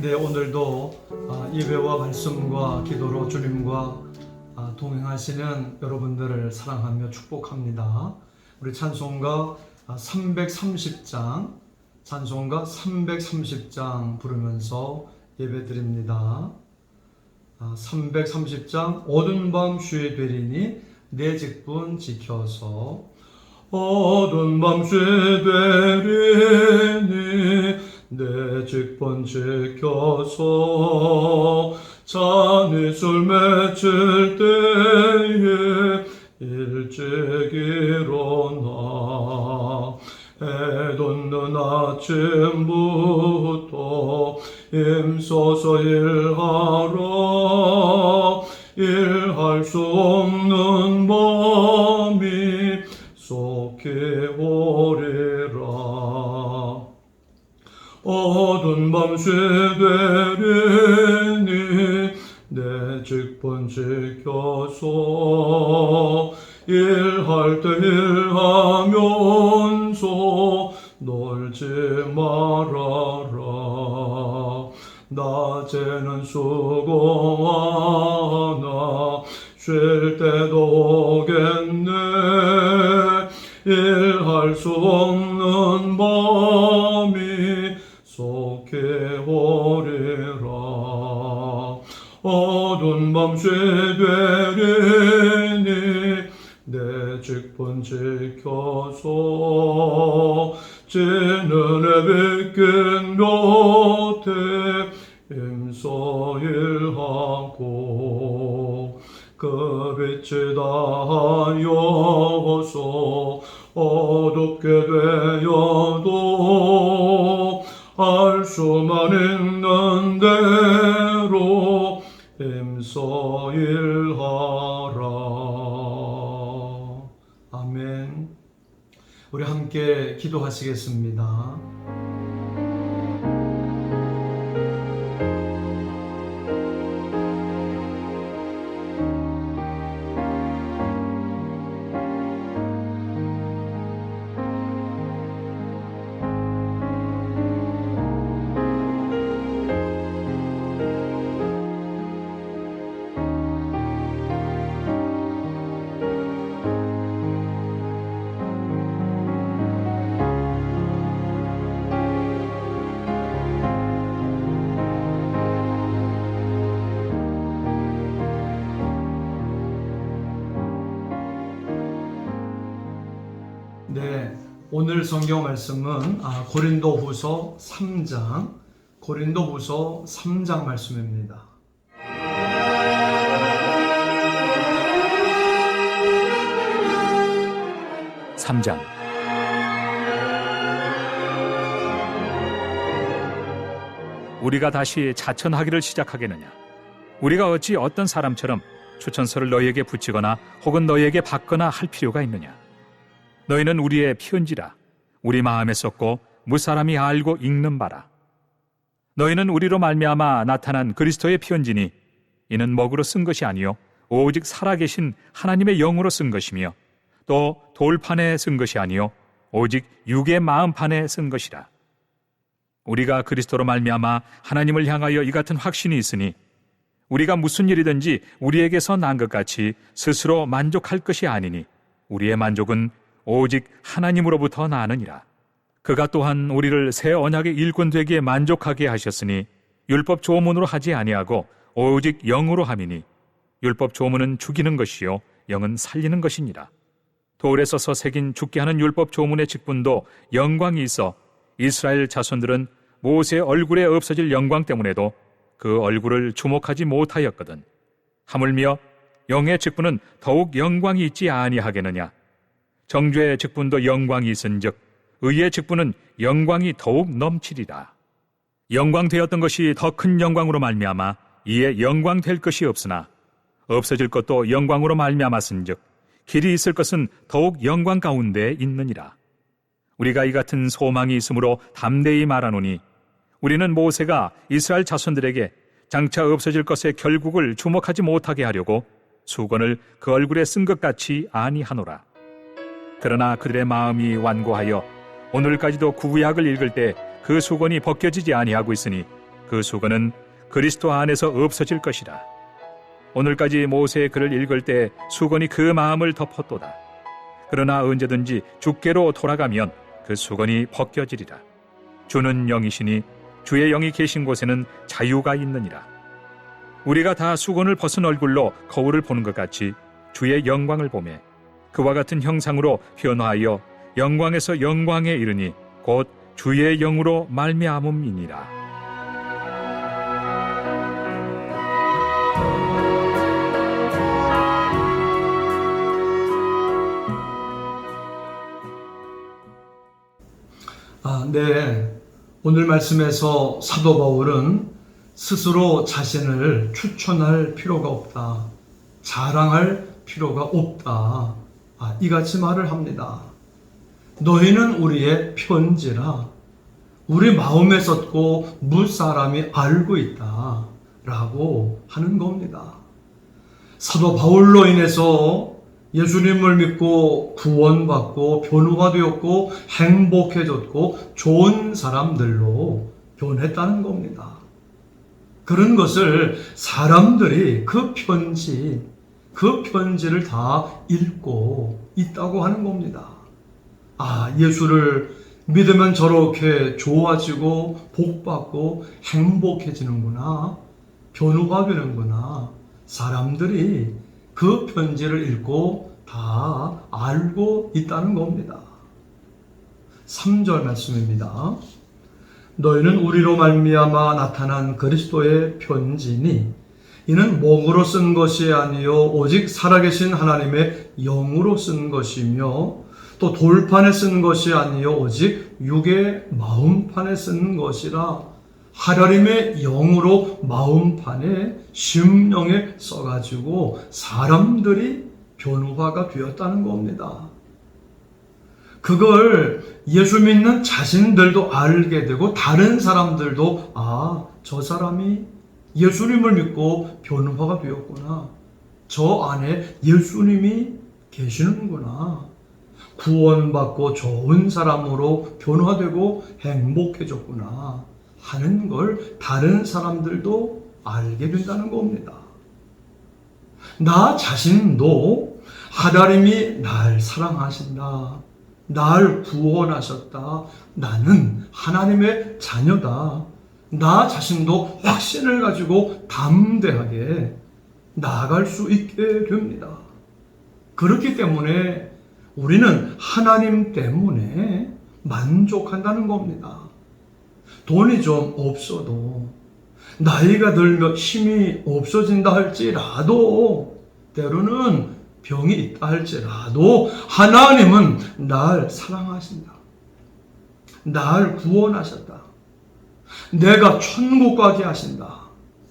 네, 오늘도 예배와 말씀과 기도로 주님과 동행하시는 여러분들을 사랑하며 축복합니다. 우리 찬송가 330장, 찬송가 330장 부르면서 예배드립니다. 330장 어두운 밤 쉬게 되리니 내 직분 지켜서, 어두운 밤 쉬게 되리니 내 직분 지켜서, 잔이 술 맺힐 때에 일찍 일어나 해돋는 아침부터 힘써서 일하라. 일할 수 없는 밤이 속히 오리라. 어두운 밤 쉬되리니 내 직분 지켜서, 일할 때 일하면서 놀지 말아라. 낮에는 수고하나 쉴 때도 오겠네. 일할 수 없는 밤이 속히 오리라. 어두운 밤 쉬되리니 내 직분 지켜서, 지는 해 비긴 곁에 힘써 일하고, 그 빛이 다하여서 어둡게 되어도 알 수만 있는 대로 힘써 일하라. 아멘. 우리 함께 기도하시겠습니다. 네, 오늘 성경 말씀은 고린도후서 3장 말씀입니다. 우리가 다시 자천하기를 시작하겠느냐? 우리가 어찌 어떤 사람처럼 추천서를 너희에게 붙이거나 혹은 너희에게 받거나 할 필요가 있느냐? 너희는 우리의 편지라 우리 마음에 썼고 무사람이 알고 읽는 바라. 너희는 우리로 말미암아 나타난 그리스도의 편지니, 이는 먹으로 쓴 것이 아니요 오직 살아계신 하나님의 영으로 쓴 것이며, 또 돌판에 쓴 것이 아니요 오직 육의 마음판에 쓴 것이라. 우리가 그리스도로 말미암아 하나님을 향하여 이 같은 확신이 있으니, 우리가 무슨 일이든지 우리에게서 난 것 같이 스스로 만족할 것이 아니니, 우리의 만족은 오직 하나님으로부터 나느니라. 그가 또한 우리를 새 언약의 일꾼 되기에 만족하게 하셨으니, 율법 조문으로 하지 아니하고 오직 영으로 함이니, 율법 조문은 죽이는 것이요 영은 살리는 것이니라. 돌에 써서 새긴 죽게 하는 율법 조문의 직분도 영광이 있어 이스라엘 자손들은 모세의 얼굴에 없어질 영광 때문에도 그 얼굴을 주목하지 못하였거든. 하물며 영의 직분은 더욱 영광이 있지 아니하겠느냐? 정죄의 직분도 영광이 있은즉 의의 직분은 영광이 더욱 넘치리라. 영광되었던 것이 더 큰 영광으로 말미암아 이에 영광될 것이 없으나, 없어질 것도 영광으로 말미암았은즉 길이 있을 것은 더욱 영광 가운데 있느니라. 우리가 이 같은 소망이 있으므로 담대히 말하노니, 우리는 모세가 이스라엘 자손들에게 장차 없어질 것의 결국을 주목하지 못하게 하려고 수건을 그 얼굴에 쓴 것 같이 아니하노라. 그러나 그들의 마음이 완고하여 오늘까지도 구약을 읽을 때 그 수건이 벗겨지지 아니하고 있으니, 그 수건은 그리스도 안에서 없어질 것이라. 오늘까지 모세의 글을 읽을 때 수건이 그 마음을 덮었도다. 그러나 언제든지 주께로 돌아가면 그 수건이 벗겨지리라. 주는 영이시니 주의 영이 계신 곳에는 자유가 있느니라. 우리가 다 수건을 벗은 얼굴로 거울을 보는 것 같이 주의 영광을 보매 그와 같은 형상으로 변화하여 영광에서 영광에 이르니 곧 주의 영으로 말미암음이니라. 네. 오늘 말씀에서 사도 바울은 스스로 자신을 추천할 필요가 없다. 자랑할 필요가 없다. 이같이 말을 합니다. 너희는 우리의 편지라 우리 마음에 썼고 무사람이 알고 있다. 라고 하는 겁니다. 사도 바울로 인해서 예수님을 믿고 구원받고 변호가 되었고 행복해졌고 좋은 사람들로 변했다는 겁니다. 그런 것을 사람들이 그 편지를 다 읽고 있다고 하는 겁니다. 예수를 믿으면 저렇게 좋아지고 복받고 행복해지는구나. 변호가 되는구나. 사람들이 그 편지를 읽고 다 알고 있다는 겁니다. 3절 말씀입니다. 너희는 우리로 말미암아 나타난 그리스도의 편지니 이는 목으로 쓴 것이 아니요 오직 살아계신 하나님의 영으로 쓴 것이며 또 돌판에 쓴 것이 아니요 오직 육의 마음판에 쓴 것이라. 하나님의 영으로 마음판에 심령에 써가지고 사람들이 변화가 되었다는 겁니다. 그걸 예수 믿는 자신들도 알게 되고 다른 사람들도 저 사람이 예수님을 믿고 변화가 되었구나. 저 안에 예수님이 계시는구나. 구원받고 좋은 사람으로 변화되고 행복해졌구나 하는 걸 다른 사람들도 알게 된다는 겁니다. 나 자신도 하나님이 날 사랑하신다. 날 구원하셨다. 나는 하나님의 자녀다. 나 자신도 확신을 가지고 담대하게 나아갈 수 있게 됩니다. 그렇기 때문에 우리는 하나님 때문에 만족한다는 겁니다. 돈이 좀 없어도 나이가 들며 힘이 없어진다 할지라도 때로는 병이 있다 할지라도 하나님은 날 사랑하신다. 날 구원하셨다. 내가 천국 가게 하신다.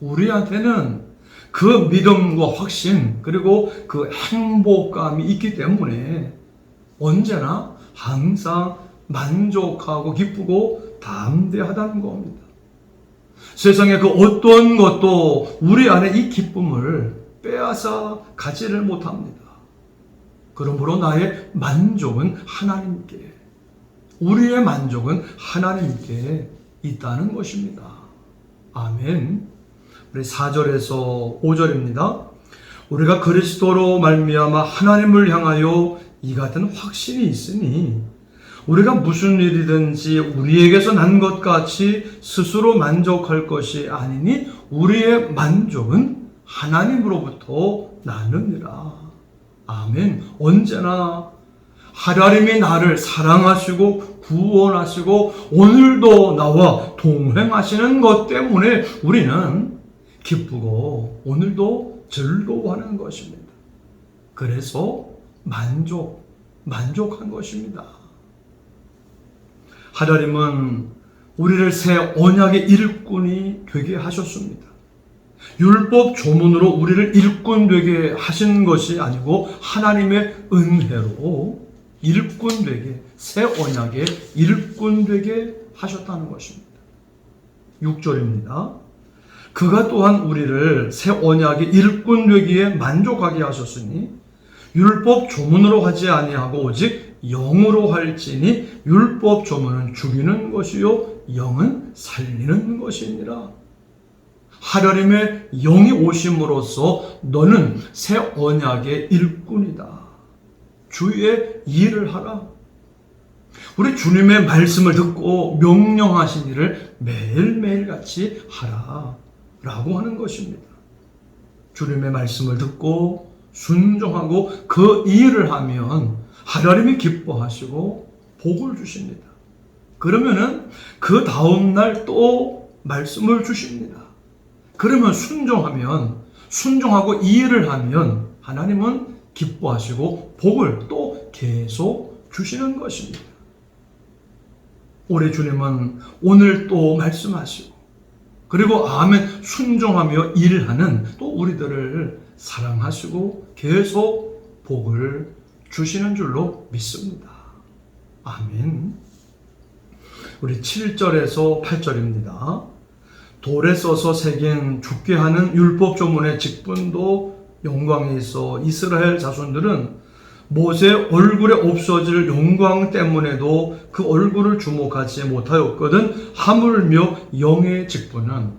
우리한테는 그 믿음과 확신 그리고 그 행복감이 있기 때문에 언제나 항상 만족하고 기쁘고 담대하다는 겁니다. 세상에 그 어떤 것도 우리 안에 이 기쁨을 빼앗아 가지를 못합니다. 그러므로 나의 만족은 하나님께, 우리의 만족은 하나님께 있다는 것입니다. 아멘. 우리 4절에서 5절입니다. 우리가 그리스도로 말미암아 하나님을 향하여 이 같은 확신이 있으니 우리가 무슨 일이든지 우리에게서 난 것 같이 스스로 만족할 것이 아니니 우리의 만족은 하나님으로부터 나느니라. 아멘. 언제나 하나님이 나를 사랑하시고 구원하시고 오늘도 나와 동행하시는 것 때문에 우리는 기쁘고 오늘도 즐거워하는 것입니다. 그래서 만족한 것입니다. 하나님은 우리를 새 언약의 일꾼이 되게 하셨습니다. 율법 조문으로 우리를 일꾼 되게 하신 것이 아니고 하나님의 은혜로 일꾼 되게, 새 언약의 일꾼 되게 하셨다는 것입니다. 6절입니다. 그가 또한 우리를 새 언약의 일꾼 되기에 만족하게 하셨으니 율법 조문으로 하지 아니하고 오직 영으로 할지니 율법 조문은 죽이는 것이요 영은 살리는 것이니라. 하나님의 영이 오심으로써 너는 새 언약의 일꾼이다. 주의 일을 하라. 우리 주님의 말씀을 듣고 명령하신 일을 매일매일 같이 하라 라고 하는 것입니다. 주님의 말씀을 듣고 순종하고 그 일을 하면 하나님이 기뻐하시고 복을 주십니다. 그러면은 그 다음날 또 말씀을 주십니다. 그러면 순종하고 이 일을 하면 하나님은 기뻐하시고 복을 또 계속 주시는 것입니다. 우리 주님은 오늘 또 말씀하시고 그리고 아멘 순종하며 일하는 또 우리들을 사랑하시고 계속 복을 주시는 줄로 믿습니다. 아멘. 우리 7절에서 8절입니다. 돌에 써서 새긴 죽게 하는 율법 조문의 직분도 영광에 있어 이스라엘 자손들은 모세 얼굴에 없어질 영광 때문에도 그 얼굴을 주목하지 못하였거든 하물며 영의 직분은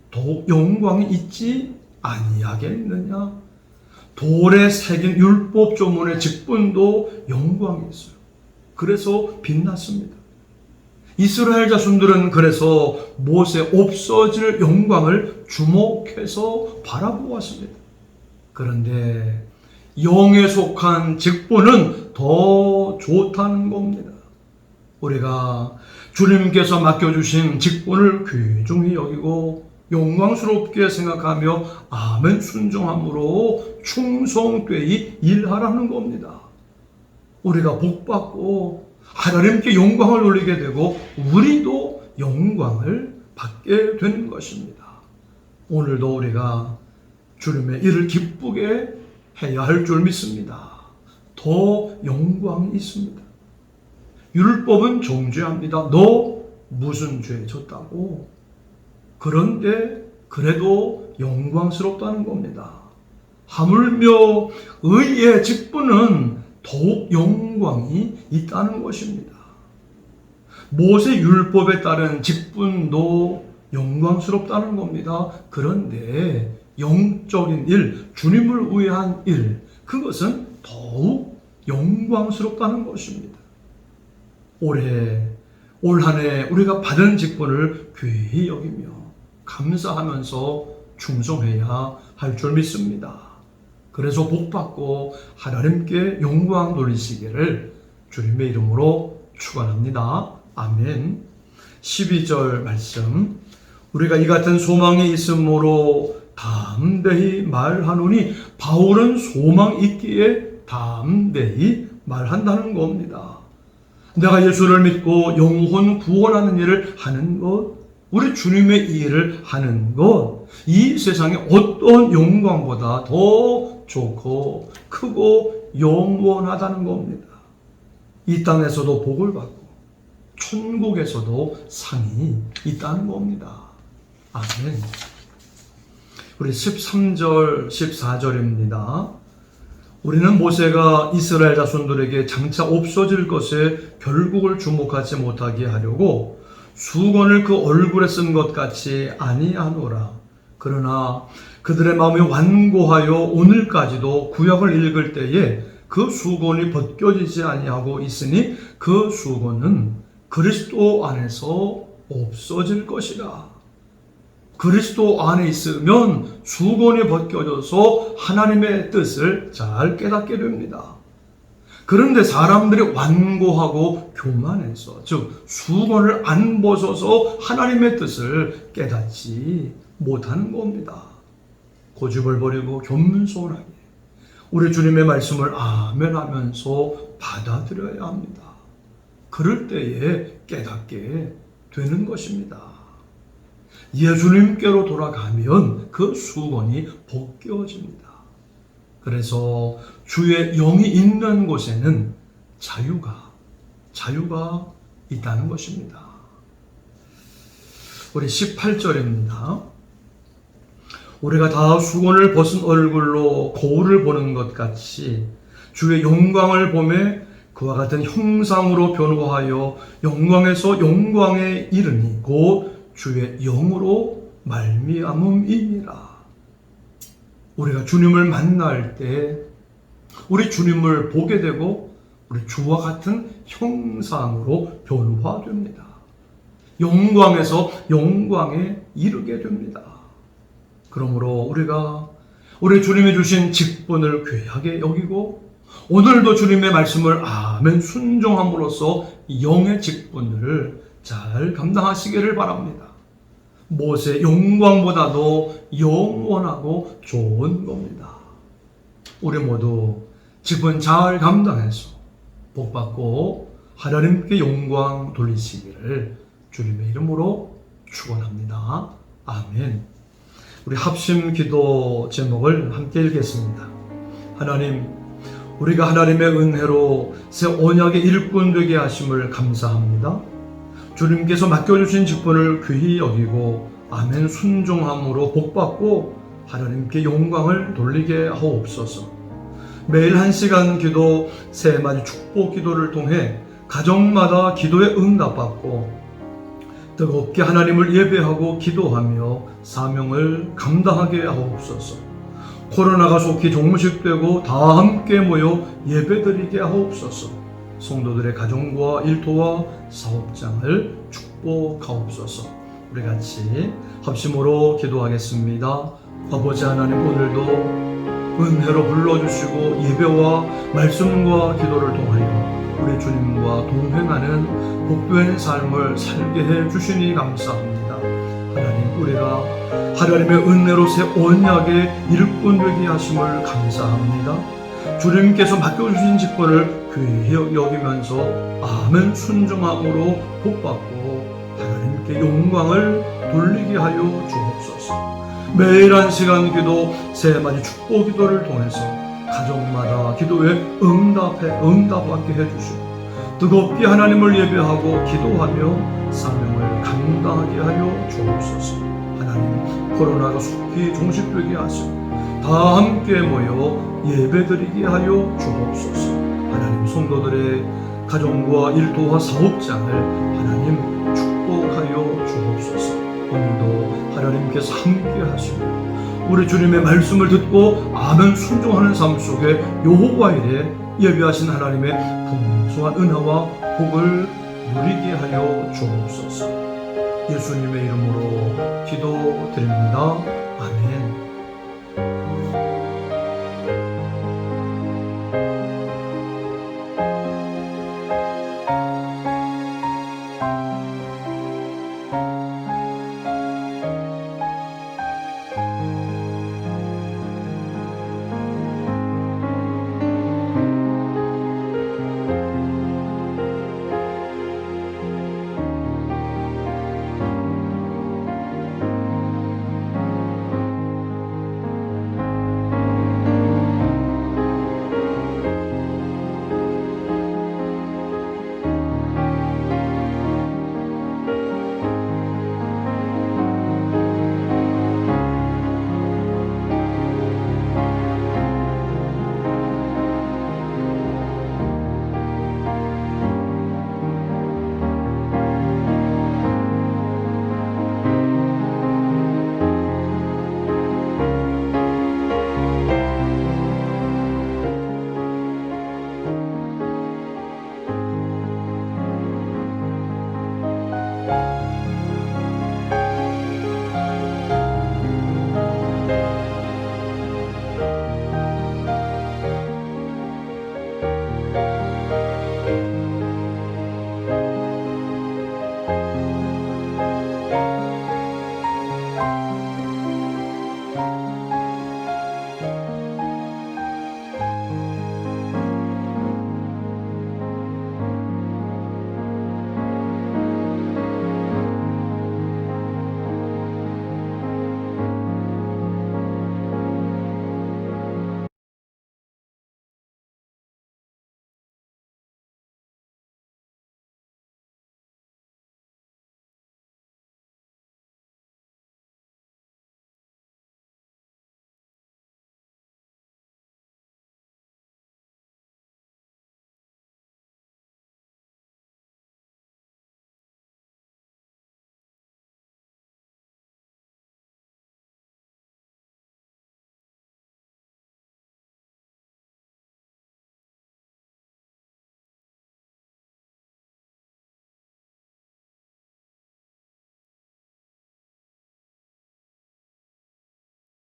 더욱 영광이 있지 아니하겠느냐. 돌에 새긴 율법 조문의 직분도 영광이 있어요. 그래서 빛났습니다. 이스라엘 자손들은 그래서 모세 없어질 영광을 주목해서 바라보았습니다. 그런데 영에 속한 직분은 더 좋다는 겁니다. 우리가 주님께서 맡겨주신 직분을 귀중히 여기고 영광스럽게 생각하며 아멘 순종함으로 충성되이 일하라는 겁니다. 우리가 복받고 하나님께 영광을 돌리게 되고 우리도 영광을 받게 되는 것입니다. 오늘도 우리가 주님의 일을 기쁘게 해야 할 줄 믿습니다. 더 영광이 있습니다. 율법은 정죄합니다. 너 무슨 죄 졌다고? 그런데 그래도 영광스럽다는 겁니다. 하물며 의의 직분은 더욱 영광이 있다는 것입니다. 모세 율법에 따른 직분도 영광스럽다는 겁니다. 그런데 영적인 일, 주님을 위한 일, 그것은 더욱 영광스럽다는 것입니다. 올 한 해 우리가 받은 직분을 귀히 여기며 감사하면서 충성해야 할 줄 믿습니다. 그래서 복받고 하나님께 영광 돌리시기를 주님의 이름으로 축원합니다. 아멘. 12절 말씀. 우리가 이 같은 소망이 있으므로 담대히 말하노니, 바울은 소망 있기에 담대히 말한다는 겁니다. 내가 예수를 믿고 영혼 구원하는 일을 하는 것, 우리 주님의 일을 하는 것, 이 세상에 어떤 영광보다 더 좋고 크고 영원하다는 겁니다. 이 땅에서도 복을 받고 천국에서도 상이 있다는 겁니다. 아멘. 우리 13절, 14절입니다. 우리는 모세가 이스라엘 자손들에게 장차 없어질 것에 결국을 주목하지 못하게 하려고 수건을 그 얼굴에 쓴 것 같이 아니하노라. 그러나 그들의 마음이 완고하여 오늘까지도 구약을 읽을 때에 그 수건이 벗겨지지 아니하고 있으니 그 수건은 그리스도 안에서 없어질 것이라. 그리스도 안에 있으면 수건이 벗겨져서 하나님의 뜻을 잘 깨닫게 됩니다. 그런데 사람들이 완고하고 교만해서, 즉 수건을 안 벗어서 하나님의 뜻을 깨닫지 못하는 겁니다. 고집을 버리고 겸손하게 우리 주님의 말씀을 아멘 하면서 받아들여야 합니다. 그럴 때에 깨닫게 되는 것입니다. 예수님께로 돌아가면 그 수건이 벗겨집니다. 그래서 주의 영이 있는 곳에는 자유가 있다는 것입니다. 우리 18절입니다. 우리가 다 수건을 벗은 얼굴로 거울을 보는 것 같이 주의 영광을 보매 그와 같은 형상으로 변화하여 영광에서 영광에 이르니 곧 주의 영으로 말미암음이니라. 우리가 주님을 만날 때 우리 주님을 보게 되고 우리 주와 같은 형상으로 변화됩니다. 영광에서 영광에 이르게 됩니다. 그러므로 우리가 우리 주님이 주신 직분을 귀하게 여기고 오늘도 주님의 말씀을 아멘 순종함으로써 영의 직분을 잘 감당하시기를 바랍니다. 무엇의 영광보다도 영원하고 좋은 겁니다. 우리 모두 직분 잘 감당해서 복받고 하나님께 영광 돌리시기를 주님의 이름으로 축원합니다. 아멘. 우리 합심 기도 제목을 함께 읽겠습니다. 하나님, 우리가 하나님의 은혜로 새 언약의 일꾼 되게 하심을 감사합니다. 주님께서 맡겨주신 직분을 귀히 여기고 아멘 순종함으로 복받고 하나님께 영광을 돌리게 하옵소서. 매일 1시간 기도, 3마디 축복 기도를 통해 가정마다 기도에 응답받고 뜨겁게 하나님을 예배하고 기도하며 사명을 감당하게 하옵소서. 코로나가 속히 종식되고 다 함께 모여 예배드리게 하옵소서. 성도들의 가정과 일터와 사업장을 축복하옵소서. 우리 같이 합심으로 기도하겠습니다. 아버지 하나님, 오늘도 은혜로 불러주시고 예배와 말씀과 기도를 통하여 우리 주님과 동행하는 복된 삶을 살게 해주시니 감사합니다. 하나님, 우리가 하나님의 은혜로 새 언약의 일꾼 되게 하심을 감사합니다. 주님께서 맡겨주신 직분을 귀히 여기면서 아멘 순종함으로 복받고 하나님께 영광을 돌리게 하여 주옵소서. 매일 1시간 기도, 3마디 축복 기도를 통해서 가정마다 기도에 응답받게 해주시고 뜨겁게 하나님을 예배하고 기도하며 사명을 감당하게 하여 주옵소서. 하나님, 코로나가 속히 종식되게 하시고 다 함께 모여 예배드리게 하여 주옵소서. 하나님, 성도들의 가정과 일터와 사업장을 하나님 축복하여 주옵소서. 오늘도 하나님께서 함께 하시고 우리 주님의 말씀을 듣고 아멘 순종하는 삶 속에 여호와일에 예배하신 하나님의 풍성한 은혜와 복을 누리게 하여 주옵소서. 예수님의 이름으로 기도드립니다. 아멘.